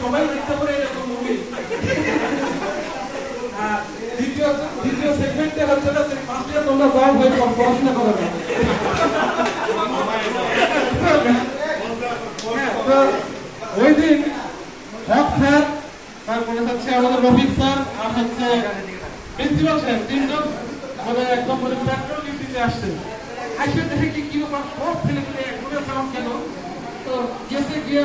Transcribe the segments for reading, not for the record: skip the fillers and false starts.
সবাই দেখতে পারে এরকম মুভি। দ্বিতীয় সেগমেন্টে হচ্ছে না, ফার্স্ট ইয়ার তোমরা যাও ভাই পড়াশোনা করো না। ওই দিন হক স্যার, তারপরে হচ্ছে আমাদের রফিক স্যার আর হচ্ছে প্রিন্সিপাল স্যার, তিনজন মানে একদম মানে পেট্রোল ডিউটিতে আসছে। আসলে দেখে কি ব্যাপার, সব ছেলেপেলে একবারে সালাম কেন, তো গেছে গিয়ে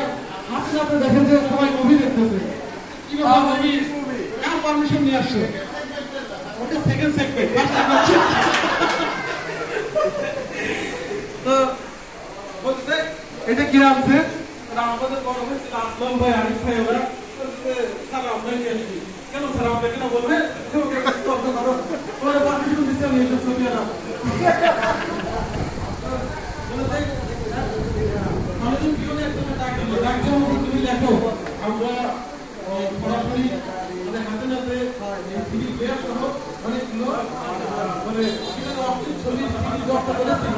হাতে হাতে দেখে যে সবাই মুভি দেখতেছে। কি ব্যাপার, মুভি কার পারমিশন নিয়ে আসছে? ওটা সেকেন্ড সেগমেন্ট। তো বলতে এটা কি আছে, আমাদের বড় হয়েছিল আসলাম ভাই, আরিফ ভাই, ওরা স্যার আমরা নিয়ে আসছি। কেন স্যার আমরা কেন বলবে, ওরা পারমিশন দিচ্ছে আমি এসব ছবি আনা। আমাদের পিওনে একদম ডাক দিল, ডাক দেওয়ার মতো তুমি লেখো। আমরা সরাসরি মানে হাতে নাতে সিডি প্লেয়ার সহ অনেকগুলো মানে ছবি বর্তা করেছি।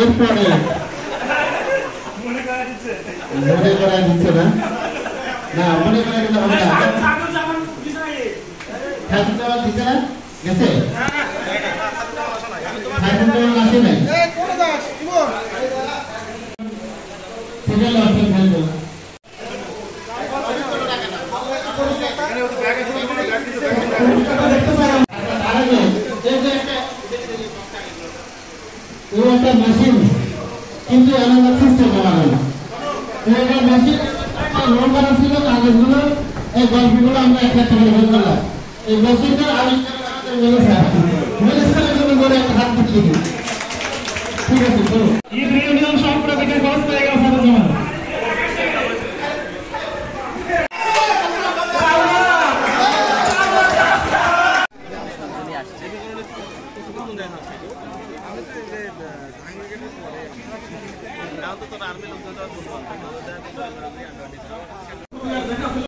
এরপরে মনে করা দিচ্ছে না, না মনে করা দিতে হবে না। ঠাকুর দিচ্ছে না, গেছে ঠাকুর আসে নাই, একটা মেশিন কিন্তু এলাকার সিস্টেম বানানো মেশিন লোন করা ছিল। কাগজগুলো এই গল্পগুলো আমরা একটা বের করলাম। এই মেশিনটা আবিষ্কার হাত দিচ্ছি। ঠিক আছে, চলো ঈদ ইউনিয়ন সম্প্রদায়ের খরচ পেয়ে গেল সাথে জমা। দেখা